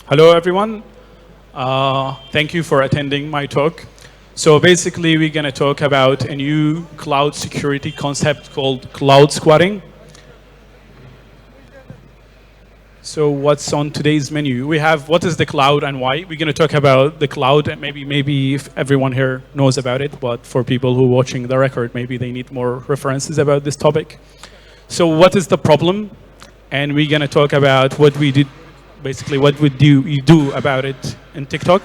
Hello, everyone. Thank you for attending my talk. So basically, we're going to talk about a new cloud security concept called cloud squatting. So what's on today's menu? We have what is the cloud and why. We're going to talk about the cloud, and maybe if everyone here knows about it, but for people who are watching the record, maybe they need more references about this topic. So what is the problem? And we're going to talk about what we did, basically what we do about it in TikTok.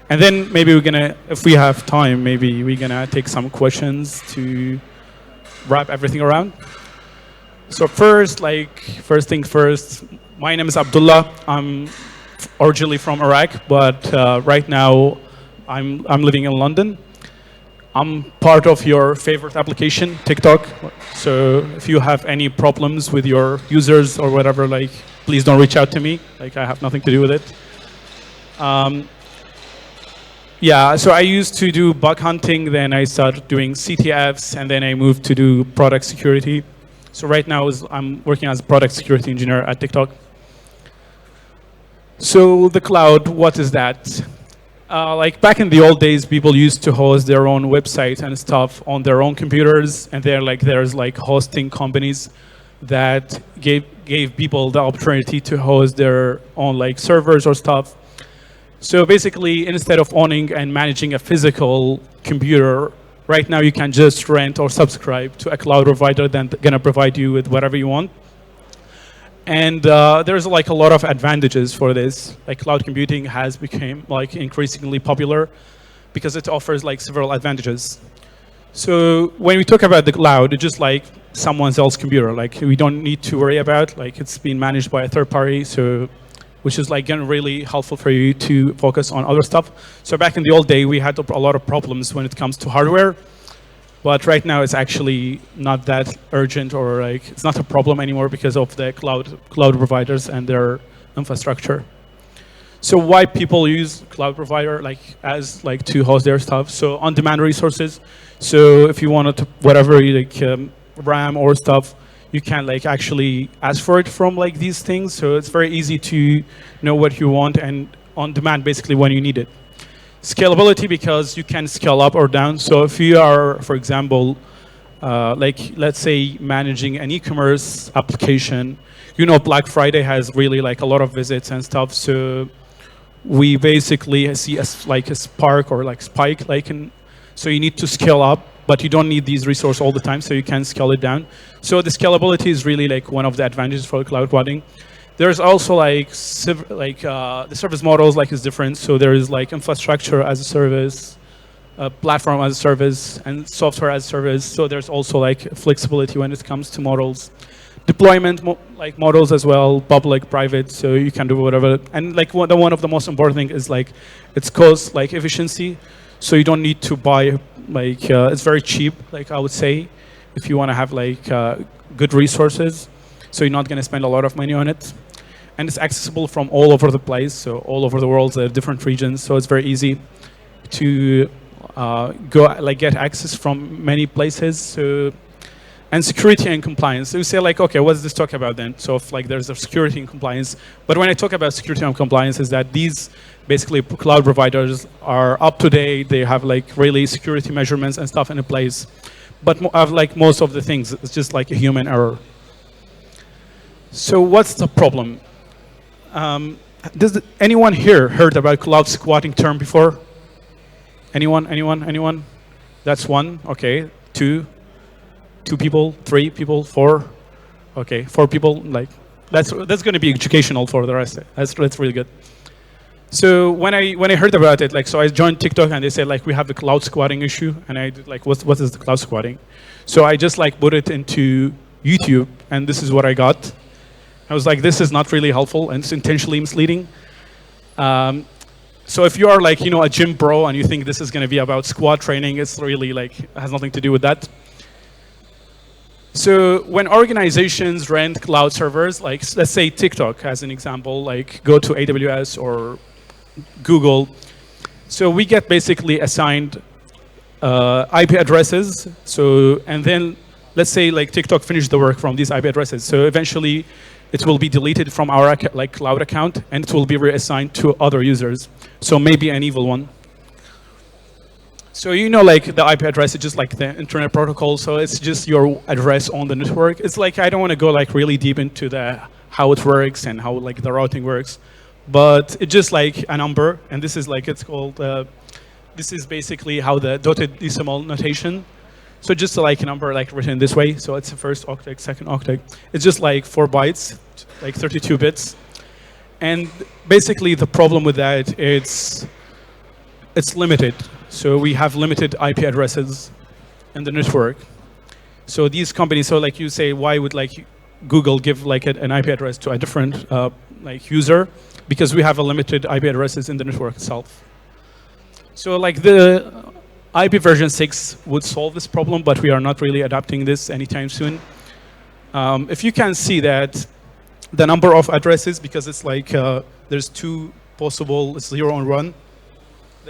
And then maybe we're going to, if we have time, maybe we're going to take some questions to wrap everything around. So first thing first, my name is Abdullah. I'm originally from Iraq, but right now I'm living in London. I'm part of your favorite application, TikTok. So if you have any problems with your users or whatever, please don't reach out to me. I have nothing to do with it. Yeah, so I used to do bug hunting, then I started doing CTFs, and then I moved to do product security. So right now I'm working as a product security engineer at TikTok. So the cloud, what is that? Back in the old days, people used to host their own website and stuff on their own computers, and there's hosting companies that gave people the opportunity to host their own servers or stuff. So basically, instead of owning and managing a physical computer, right now you can just rent or subscribe to a cloud provider that's gonna provide you with whatever you want. And there's a lot of advantages for this. Cloud computing has become increasingly popular because it offers several advantages. So when we talk about the cloud, it's just like someone else's computer. We don't need to worry about it's being managed by a third party. So which is again really helpful for you to focus on other stuff. So back in the old day, we had a lot of problems when it comes to hardware. But right now, it's actually not that urgent, or it's not a problem anymore because of the cloud providers and their infrastructure. So why people use cloud provider as to host their stuff? So on-demand resources. So if you wanted to whatever RAM or stuff, you can actually ask for it from these things. So it's very easy to know what you want, and on demand basically when you need it. Scalability, because you can scale up or down. So if you are, for example, let's say managing an e-commerce application, Black Friday has really a lot of visits and stuff. So we basically see a spark or spike, so you need to scale up, but you don't need these resources all the time, so you can scale it down. So the scalability is really one of the advantages for cloud coding. There's also the service models is different. So there is infrastructure as a service, platform as a service, and software as a service. So there's also flexibility when it comes to models. Deployment models as well, public, private, so you can do whatever. And one of the most important thing is it's cost efficiency. So you don't need to buy it's very cheap, I would say, if you want to have good resources. So you're not going to spend a lot of money on it. And it's accessible from all over the place, so all over the world, there are different regions, so it's very easy to get access from many places. So, and security and compliance. So you say okay, what does this talk about then? So if there's a security and compliance, but when I talk about security and compliance, is that these basically cloud providers are up to date. They have really security measurements and stuff in place. But most of the things, it's just a human error. So what's the problem? Does anyone here heard about cloud squatting term before? Anyone? That's one. Okay. Two people. 3 people. 4. Okay. 4 people. That's going to be educational for the rest. That's really good. So when I heard about it, so I joined TikTok and they said we have the cloud squatting issue, and I did what is the cloud squatting? So I just put it into YouTube, and this is what I got. I was this is not really helpful, and it's intentionally misleading. So if you are a gym pro and you think this is going to be about squat training, it's really has nothing to do with that. So when organizations rent cloud servers, let's say TikTok as an example, go to AWS or Google. So we get basically assigned IP addresses. So and then let's say TikTok finished the work from these IP addresses. So eventually it will be deleted from our like cloud account, and it will be reassigned to other users. So maybe an evil one. So you know, like the IP address is just like the internet protocol. So it's just your address on the network. It's like I don't want to go like really deep into the how it works and how like the routing works, but it's just like a number, and this is like it's called. This is basically how the dotted decimal notation. So just like a number like written this way. So it's the first octet, second octet. It's just like 4 bytes, like 32 bits. And basically the problem with that it's limited. So we have limited IP addresses in the network. So these companies, so like you say, why would like Google give like an IP address to a different like user? Because we have a limited IP addresses in the network itself. So like the IP version 6 would solve this problem, but we are not really adapting this anytime soon. If you can see that the number of addresses, because it's like there's 2 possible 0 and 1.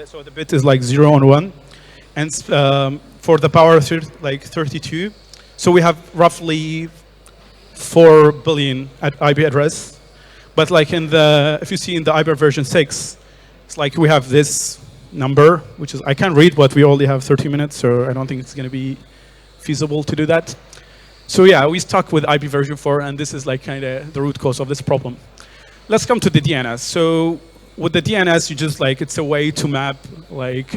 So the bit is like 0 and 1. And for the power like 32. So we have roughly 4 billion IP address. But like in the, if you see in the IP version 6, it's like we have this number, which is, I can't read, but we only have 30 minutes, so I don't think it's going to be feasible to do that. So yeah, we stuck with IP version 4, and this is like kind of the root cause of this problem. Let's come to the DNS. So with the DNS, you just like, it's a way to map like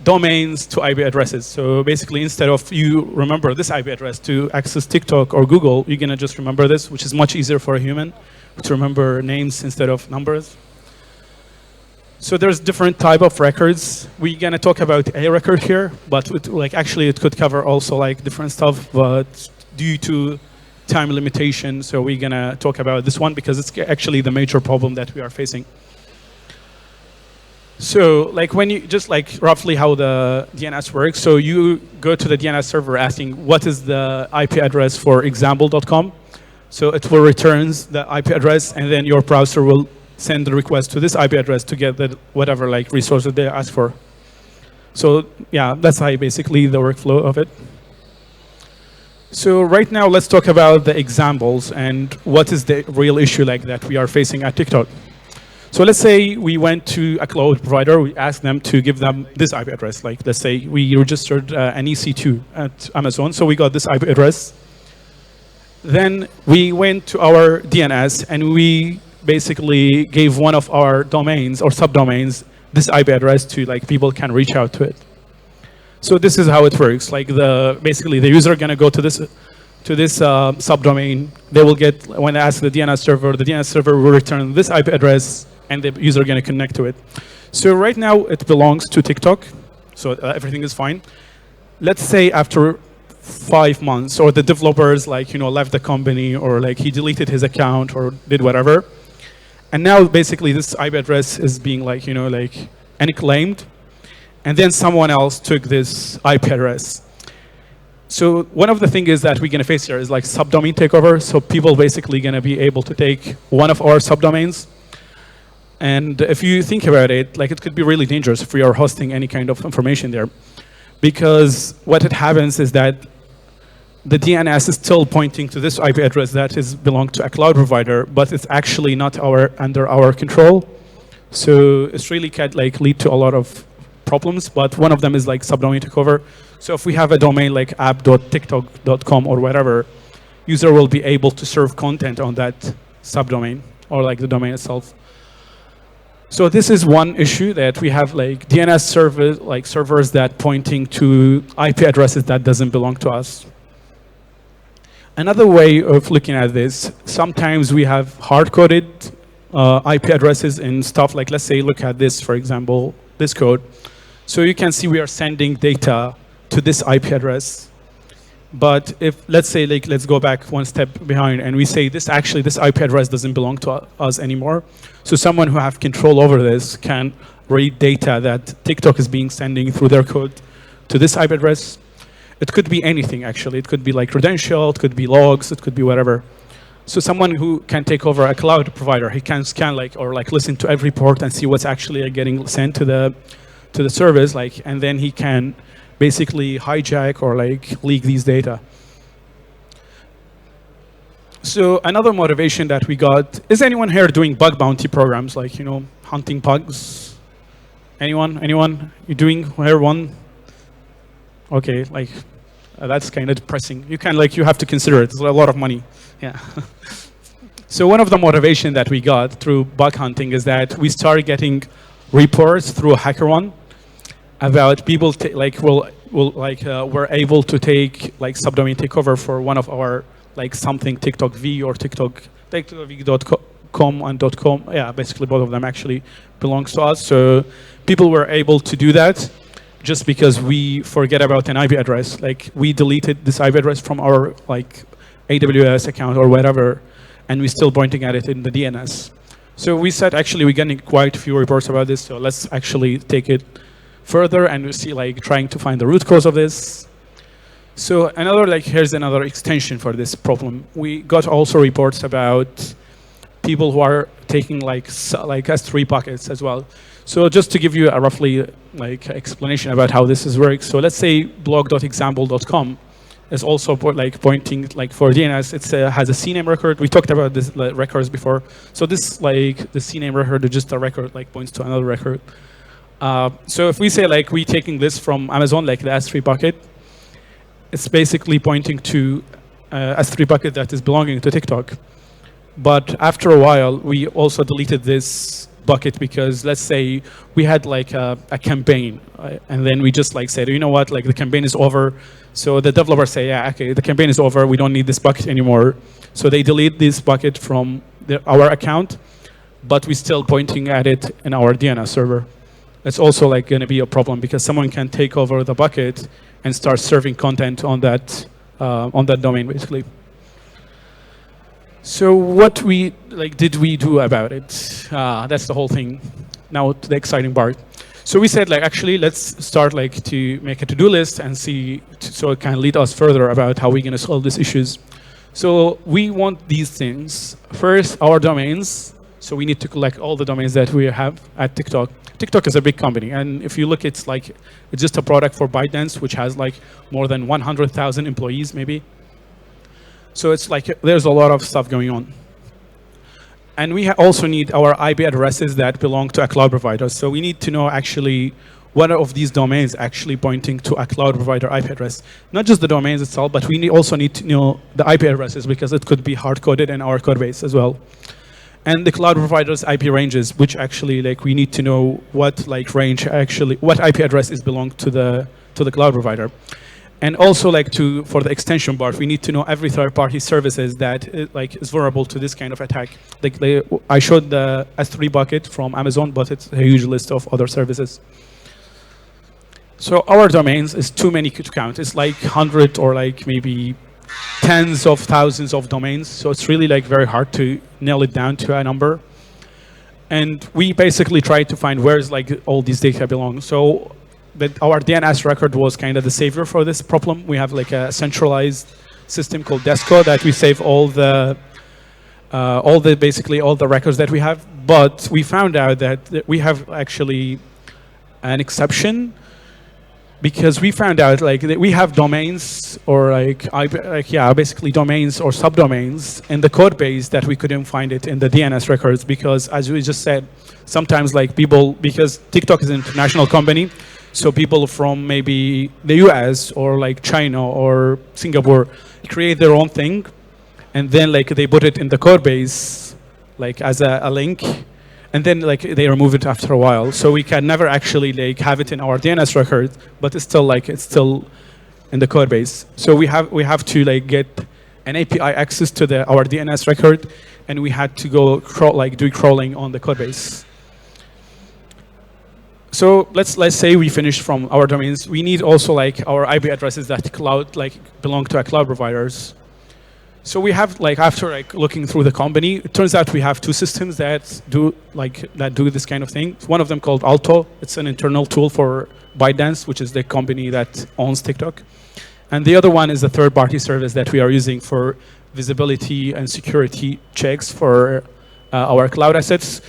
domains to IP addresses. So basically, instead of you remember this IP address to access TikTok or Google, you're going to just remember this, which is much easier for a human to remember names instead of numbers. So there's different type of records. We're gonna talk about a record here, but like actually it could cover also like different stuff, but due to time limitation, so we're gonna talk about this one because it's actually the major problem that we are facing. So like when you, just like roughly how the DNS works, so you go to the DNS server asking what is the IP address for example.com. So it will returns the IP address, and then your browser will send the request to this IP address to get the whatever like resources they ask for. So yeah, that's how basically the workflow of it. So right now, let's talk about the examples and what is the real issue like that we are facing at TikTok. So let's say we went to a cloud provider, we asked them to give them this IP address. Like let's say we registered an EC2 at Amazon, so we got this IP address. Then we went to our DNS and we basically gave one of our domains or subdomains this IP address to like people can reach out to it. So this is how it works. Like basically the user gonna go to this subdomain. They will get, when they ask the DNS server will return this IP address, and the user gonna connect to it. So right now it belongs to TikTok, so everything is fine. Let's say after 5 months, or the developers like left the company, or like he deleted his account or did whatever. And now basically this IP address is being like, unclaimed. And then someone else took this IP address. So one of the things is that we're going to face here is like subdomain takeover. So people basically going to be able to take one of our subdomains. And if you think about it, like it could be really dangerous if we are hosting any kind of information there. Because what it happens is that the DNS is still pointing to this IP address that belongs to a cloud provider, but it's actually not under our control. So it's really can like lead to a lot of problems, but one of them is like subdomain takeover. So if we have a domain like app.tiktok.com or whatever, user will be able to serve content on that subdomain or like the domain itself. So this is one issue, that we have like DNS servers that pointing to IP addresses that doesn't belong to us. Another way of looking at this, sometimes we have hard-coded IP addresses and stuff like, let's say, look at this, for example, this code. So you can see we are sending data to this IP address. But if, let's say, like, let's go back one step behind and we say this IP address doesn't belong to us anymore. So someone who have control over this can read data that TikTok is sending through their code to this IP address. It could be anything, actually. It could be like credential, it could be logs, it could be whatever. So someone who can take over a cloud provider, he can scan or listen to every port and see what's actually getting sent to the service, and then he can basically hijack or leak these data. So another motivation that we got, is anyone here doing bug bounty programs, like, hunting bugs? Anyone? You doing here one? Okay, like, that's kind of depressing. You have to consider it. It's a lot of money. Yeah. So one of the motivation that we got through bug hunting is that we started getting reports through HackerOne about people were able to take like subdomain takeover for one of our like something TikTok V or TikTokV.com and .com. Yeah, basically both of them actually belongs to us. So people were able to do that just because we forget about an IP address. Like we deleted this IP address from our like AWS account or whatever, and we're still pointing at it in the DNS. So we said actually we're getting quite a few reports about this. So let's actually take it further and we see like trying to find the root cause of this. So here's another extension for this problem. We got also reports about people who are taking like S3 buckets as well. So just to give you a roughly like explanation about how this works. So let's say blog.example.com is also pointing like for DNS. It has a CNAME record. We talked about this records before. So this the CNAME record is just a record points to another record. So if we say we taking this from Amazon, like the S3 bucket, it's basically pointing to S3 bucket that is belonging to TikTok. But after a while, we also deleted this bucket because let's say we had a campaign, and then we just said, you know what, the campaign is over. So the developers say, yeah, okay, the campaign is over. We don't need this bucket anymore. So they delete this bucket from our account, but we're still pointing at it in our DNS server. It's also going to be a problem because someone can take over the bucket and start serving content on that domain, basically. So what did we do about it? That's the whole thing. Now to the exciting part. So we said actually let's start to make a to-do list and see so it can lead us further about how we're going to solve these issues. So we want these things. First, our domains. So we need to collect all the domains that we have at TikTok. TikTok is a big company, and if you look, it's just a product for ByteDance, which has more than 100,000 employees, maybe. So it's there's a lot of stuff going on. And we also need our IP addresses that belong to a cloud provider. So we need to know actually what of these domains actually pointing to a cloud provider IP address. Not just the domains itself, but we also need to know the IP addresses because it could be hard-coded in our code base as well. And the cloud provider's IP ranges, which actually we need to know what range actually, what IP addresses belong to the cloud provider. And also for the extension part, we need to know every third-party services that is vulnerable to this kind of attack. I showed the S3 bucket from Amazon, but it's a huge list of other services. So our domains is too many to count. It's 100 or maybe tens of thousands of domains. So it's really very hard to nail it down to a number. And we basically tried to find where's all these data belong. So our DNS record was kind of the savior for this problem. We have a centralized system called Desco that we save all the records that we have. But we found out that we have actually an exception because we found out that we have domains or basically domains or subdomains in the code base that we couldn't find it in the DNS records because, as we just said, sometimes people, because TikTok is an international company, so people from maybe the US or China or Singapore create their own thing, and then they put it in the code base as a link, and then they remove it after a while. So we can never actually have it in our DNS record, but it's still it's still in the code base. So we have to get an API access to our DNS record, and we had to go do crawling on the code base. So let's say we finished from our domains. We need also our IP addresses that belong to our cloud providers. So we have after looking through the company, it turns out we have two systems that do this kind of thing. One of them called Alto. It's an internal tool for ByteDance, which is the company that owns TikTok. And the other one is a third-party service that we are using for visibility and security checks for our cloud assets.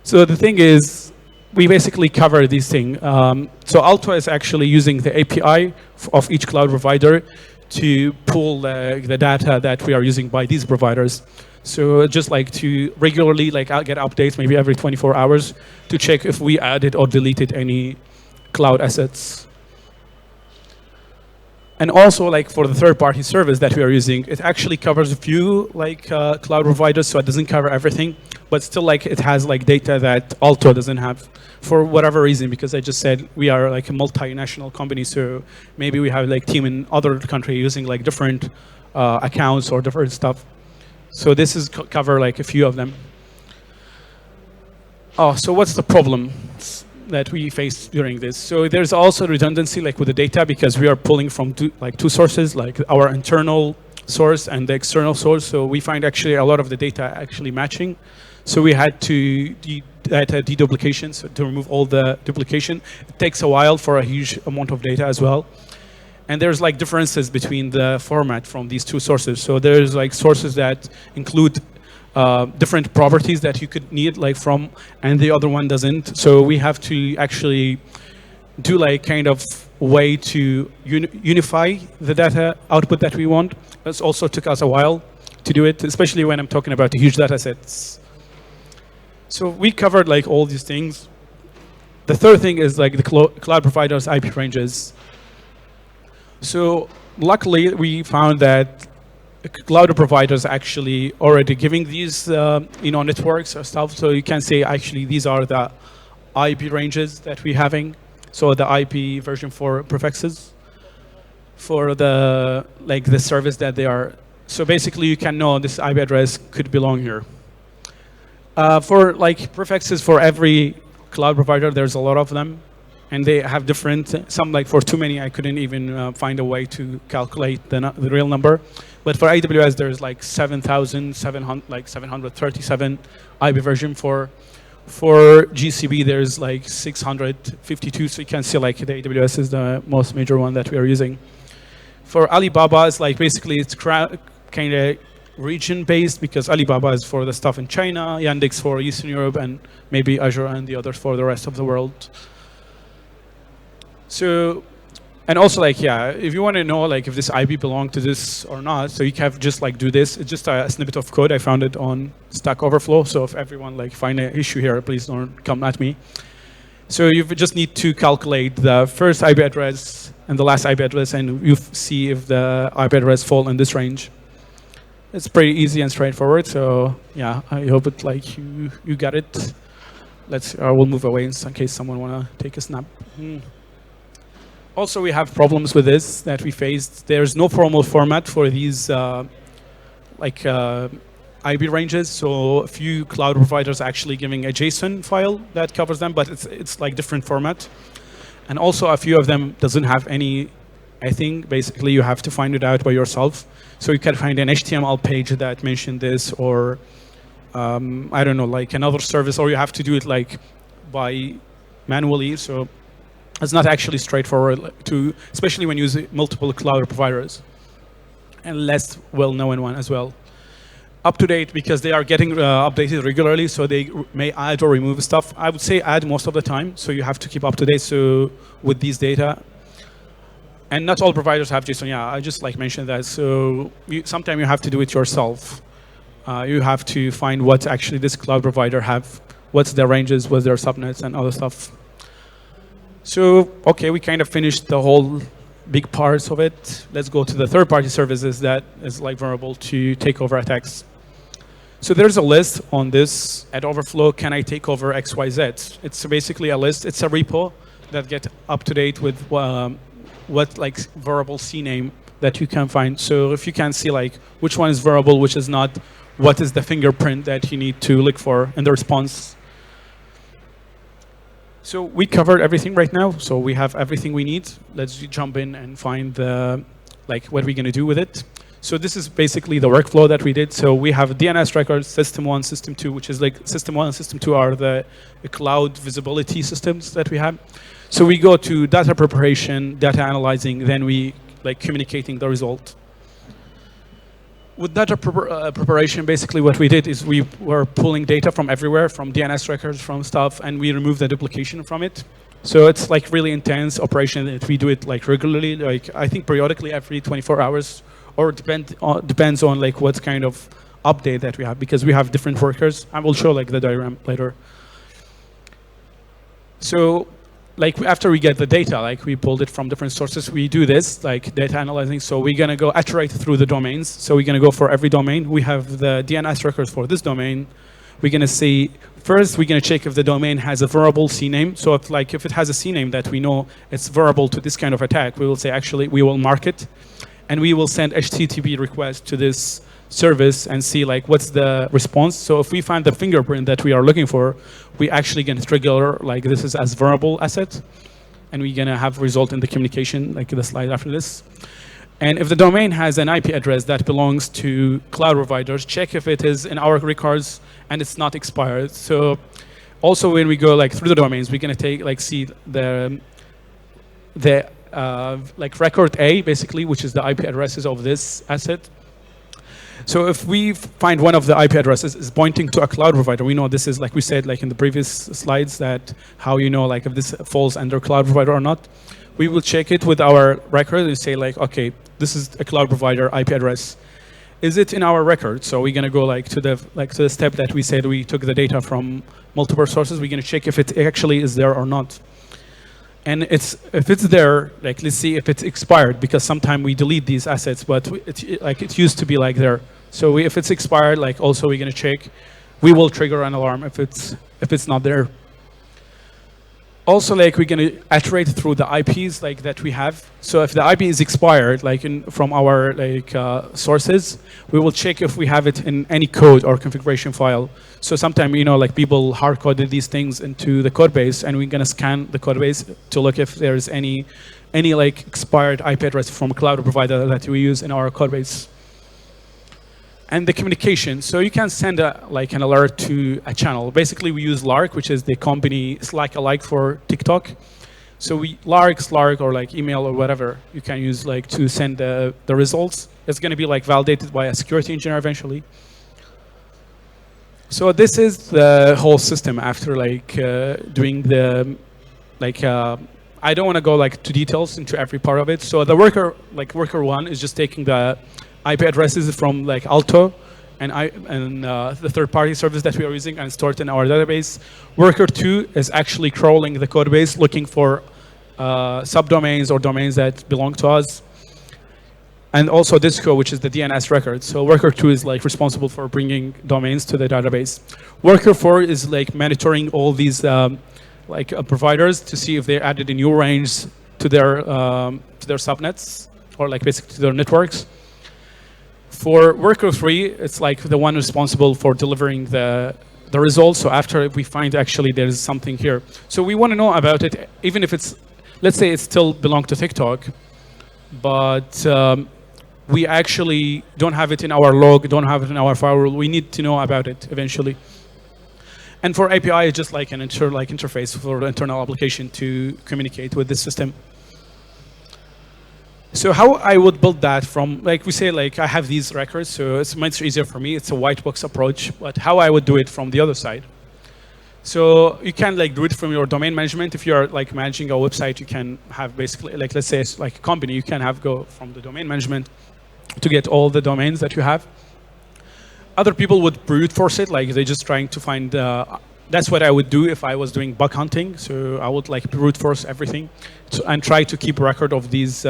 So the thing is, we basically cover these things. So Alto is actually using the API of each cloud provider to pull the data that we are using by these providers. So just like to regularly get updates, maybe every 24 hours, to check if we added or deleted any cloud assets. And also, like for the third-party service that we are using, it actually covers a few cloud providers, so it doesn't cover everything. But still, like it has like data that Alto doesn't have, for whatever reason. Because I just said we are like a multinational company, so maybe we have like team in other country using like different accounts or different stuff. So this is cover like a few of them. Oh, so what's the problem that we face during this? So there's also redundancy like with the data, because we are pulling from two sources, like our internal source and the external source. So we find actually a lot of the data actually matching. So we had to data deduplication, so to remove all the duplication. It takes a while for a huge amount of data as well. And there's like differences between the format from these two sources. So there's like sources that include different properties that you could need like from, and the other one doesn't. So we have to actually do like kind of way to unify the data output that we want. This also took us a while to do it, especially when I'm talking about the huge data sets. So we covered like all these things. The third thing is like the cloud providers' IP ranges. So luckily we found that cloud providers actually already giving these networks or stuff. So you can say actually these are the IP ranges that we're having. So the IP version 4 prefixes for the service that they are. So basically you can know this IP address could belong here. For like prefixes for every cloud provider, there's a lot of them. And they have different, some like for too many, I couldn't even find a way to calculate the real number. But for AWS, there's like 737 IP version. For GCP, there's like 652. So you can see like the AWS is the most major one that we are using. For Alibaba, it's like basically it's kind of region-based, because Alibaba is for the stuff in China, Yandex for Eastern Europe, and maybe Azure and the others for the rest of the world. So, and also like, yeah, if you want to know like if this IP belongs to this or not, so you can just like do this. It's just a snippet of code. I found it on Stack Overflow. So if everyone like find an issue here, please don't come at me. So you just need to calculate the first IP address and the last IP address, and you see if the IP address fall in this range. It's pretty easy and straightforward. So yeah, I hope it like you got it. We'll move away in case someone wanna take a snap. Also, we have problems with this that we faced. There's no formal format for these IP ranges. So a few cloud providers are actually giving a JSON file that covers them, but it's like different format. And also a few of them doesn't have any. I think basically you have to find it out by yourself. So you can find an HTML page that mentioned this, or I don't know, like another service, or you have to do it like by manually. So it's not actually straightforward to, especially when you use multiple cloud providers, and less well-known one as well. Up to date, because they are getting updated regularly, so they may add or remove stuff. I would say add most of the time, so you have to keep up to date so with these data. And not all providers have JSON. Yeah, I just like mentioned that. So sometimes you have to do it yourself. You have to find what actually this cloud provider have, what's their ranges, what's their subnets, and other stuff. So, okay, we kind of finished the whole big parts of it. Let's go to the third-party services that is like vulnerable to takeover attacks. So there's a list on this at Overflow, can I take over XYZ? It's basically a list, it's a repo that gets up to date with what like vulnerable CNAME that you can find. So if you can see like which one is vulnerable, which is not, what is the fingerprint that you need to look for in the response. So we covered everything right now, so we have everything we need. Let's jump in and find the, like what we're gonna do with it. So this is basically the workflow that we did. So we have DNS records, System 1, System 2, which is like System 1 and System 2 are the cloud visibility systems that we have. So we go to data preparation, data analyzing, then we like communicating the result. With data preparation, basically what we did is we were pulling data from everywhere, from DNS records, from stuff, and we removed the duplication from it. So it's like really intense operation. If we do it like regularly, like I think periodically every 24 hours, or depends on like what kind of update that we have, because we have different workers. I will show like the diagram later. So like after we get the data, like we pulled it from different sources, we do this like data analyzing. So we're gonna go iterate through the domains. So we're gonna go for every domain. We have the DNS records for this domain. We're gonna see, first we're gonna check if the domain has a vulnerable CNAME. So if it has a CNAME that we know it's vulnerable to this kind of attack, we will say actually we will mark it, and we will send HTTP request to this service and see like what's the response. So if we find the fingerprint that we are looking for, we actually gonna trigger like this is as vulnerable asset, and we're gonna have result in the communication like the slide after this. And if the domain has an IP address that belongs to cloud providers, check if it is in our records and it's not expired. So also when we go like through the domains, we're gonna take like see the like record A basically, which is the IP addresses of this asset. So if we find one of the IP addresses is pointing to a cloud provider, we know this is, like we said, like in the previous slides, that how you know like if this falls under cloud provider or not. We will check it with our record and say like, okay, this is a cloud provider IP address. Is it in our record? So we're gonna go like to the step that we said we took the data from multiple sources. We're gonna check if it actually is there or not. And if it's there, like let's see if it's expired, because sometimes we delete these assets, but it used to be like there. So if it's expired, like also we're gonna check. We will trigger an alarm if it's not there. Also, like we're gonna iterate through the IPs like that we have. So if the IP is expired, like from our like sources, we will check if we have it in any code or configuration file. So sometimes like people hard coded these things into the code base, and we're gonna scan the code base to look if there's any like expired IP address from a cloud provider that we use in our code base. And the communication. So you can send like an alert to a channel. Basically, we use Lark, which is the company Slack-alike for TikTok. So Lark, or like email or whatever, you can use like to send the results. It's going to be like validated by a security engineer eventually. So this is the whole system after like doing the like. I don't want to go like to details into every part of it. So the worker one is just taking the IP addresses from like Alto and the third-party service that we are using and store it in our database. Worker 2 is actually crawling the code base, looking for subdomains or domains that belong to us. And also Disco, which is the DNS record. So worker 2 is like responsible for bringing domains to the database. Worker 4 is like monitoring all these providers to see if they added a new range to their subnets, or like basically to their networks. For worker 3, it's like the one responsible for delivering the results. So after we find actually there's something here. So we want to know about it, even if it's, let's say it still belongs to TikTok, but we actually don't have it in our log, don't have it in our firewall. We need to know about it eventually. And for API, it's just like an interface for the internal application to communicate with this system. So how I would build that from, like we say, like I have these records, so it's much easier for me. It's a white box approach, but how I would do it from the other side. So you can like do it from your domain management. If you're like managing a website, you can have basically, like let's say it's like a company, you can have go from the domain management to get all the domains that you have. Other people would brute force it, like they're just trying to find, that's what I would do if I was doing bug hunting. So I would like brute force everything and try to keep record of these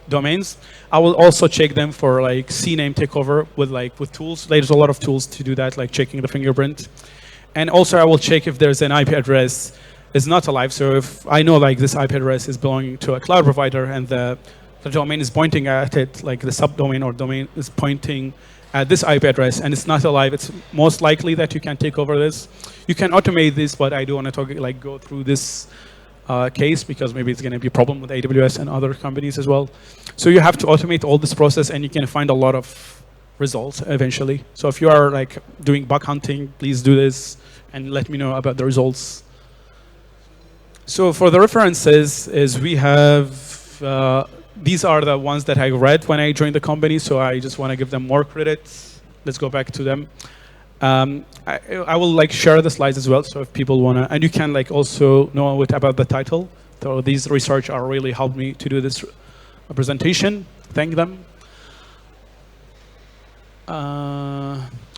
domains. I will also check them for like CNAME takeover with tools. There's a lot of tools to do that, like checking the fingerprint. And also I will check if there's an IP address is not alive. So if I know like this IP address is belonging to a cloud provider and the domain is pointing at it, like the subdomain or domain is pointing at this IP address and it's not alive, it's most likely that you can take over this. You can automate this, but I do want to go through this case because maybe it's going to be a problem with AWS and other companies as well. So you have to automate all this process, and you can find a lot of results eventually. So if you are like doing bug hunting, please do this and let me know about the results. So for the references, is we have these are the ones that I read when I joined the company. So I just want to give them more credit. Let's go back to them. I will like share the slides as well. So if people wanna, and you can like also know what about the title. So these research are really helped me to do this presentation. Thank them.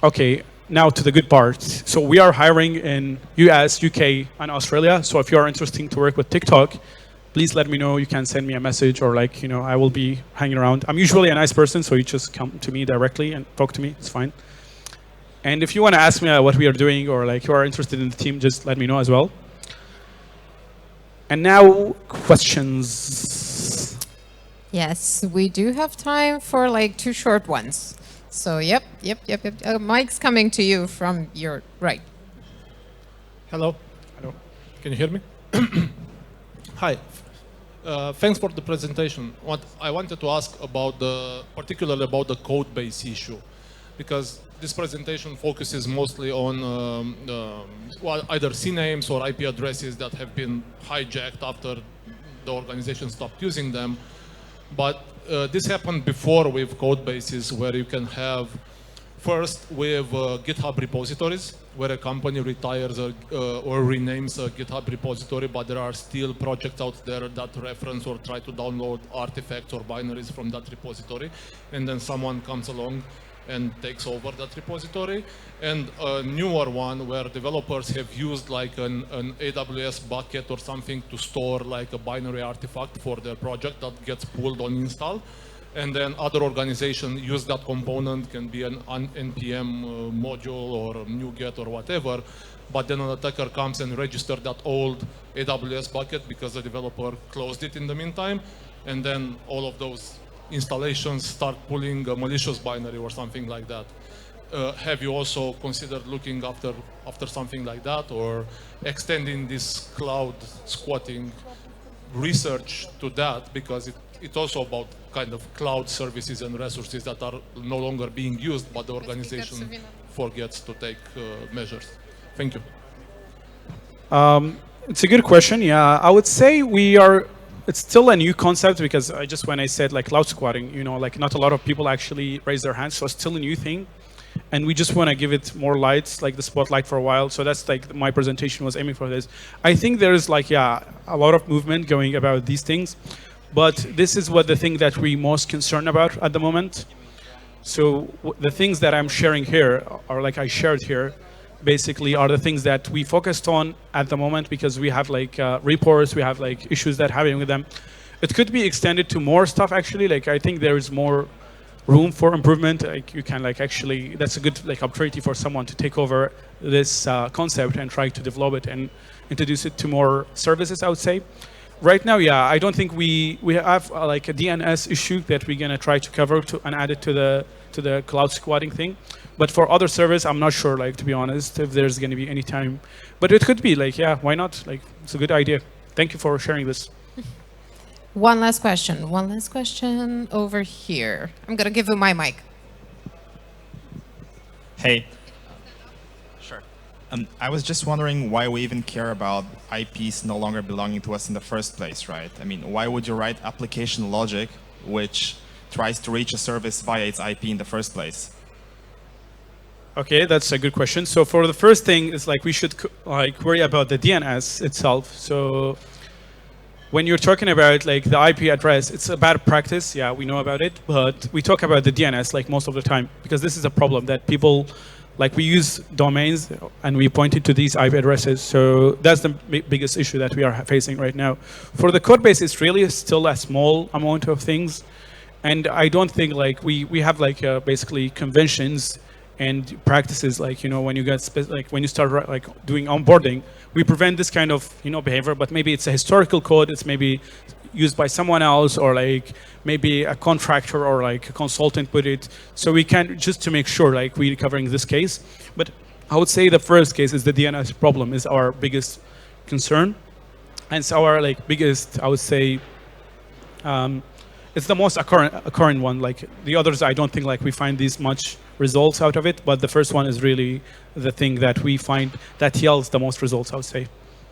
Okay, now to the good part. So we are hiring in US, UK, and Australia. So if you are interested to work with TikTok, please let me know. You can send me a message or like, you know, I will be hanging around. I'm usually a nice person, so you just come to me directly and talk to me. It's fine. And if you want to ask me what we are doing or like you are interested in the team, just let me know as well. And now questions. Yes, we do have time for like 2 short ones. So yep. Mike's coming to you from your right. Hello. Hello. Can you hear me? Hi. Thanks for the presentation. What I wanted to ask about particularly about the code base issue, because this presentation focuses mostly on well, either CNAMEs or IP addresses that have been hijacked after the organization stopped using them. But this happened before with code bases where you can have first with GitHub repositories where a company retires or renames a GitHub repository, but there are still projects out there that reference or try to download artifacts or binaries from that repository, and then someone comes along and takes over that repository. And a newer one where developers have used like an AWS bucket or something to store like a binary artifact for their project that gets pulled on install. And then other organizations use that component, can be an NPM module or NuGet or whatever, but then an attacker comes and registers that old AWS bucket because the developer closed it in the meantime, and then all of those installations start pulling a malicious binary or something like that. Have you also considered looking after something like that, or extending this cloud squatting research to that, because it's also about kind of cloud services and resources that are no longer being used, but the organization forgets to take measures. Thank you. It's a good question. Yeah, I would say it's still a new concept because when I said like cloud squatting, you know, like not a lot of people actually raise their hands, so it's still a new thing. And we just want to give it more lights, like the spotlight for a while. So that's like my presentation was aiming for this. I think there is like, yeah, a lot of movement going about these things, but this is the thing that we're most concerned about at the moment. So the things that I'm sharing here, or like I shared here, basically are the things that we focused on at the moment because we have like reports, we have like issues that happening with them. It could be extended to more stuff actually. Like I think there is more room for improvement. Like you can like actually, that's a good like opportunity for someone to take over this concept and try to develop it and introduce it to more services, I would say. Right now, yeah, I don't think we have like a DNS issue that we're gonna try to cover and add it to the cloud squatting thing. But for other service, I'm not sure, like to be honest, if there's gonna be any time. But it could be like, yeah, why not? Like it's a good idea. Thank you for sharing this. One last question over here. I'm gonna give you my mic. Hey. Sure. I was just wondering why we even care about IPs no longer belonging to us in the first place, right? I mean, why would you write application logic which tries to reach a service via its IP in the first place? Okay, that's a good question. So for the first thing, it's like we should like worry about the DNS itself. So when you're talking about like the IP address, it's a bad practice. Yeah, we know about it, but we talk about the DNS like most of the time because this is a problem that people, like we use domains and we pointed to these IP addresses. So that's the biggest issue that we are facing right now. For the code base, it's really still a small amount of things. And I don't think like we have like basically conventions and practices, like, you know, when you get like when you start like doing onboarding, we prevent this kind of, you know, behavior. But maybe it's a historical code, it's maybe used by someone else, or like maybe a contractor or like a consultant put it. So we can just to make sure like we're covering this case. But I would say the first case is the DNS problem is our biggest concern, and it's our like biggest, I would say, it's the most occurrent one. Like the others, I don't think like we find these much results out of it, but the first one is really the thing that we find that yields the most results, I would say.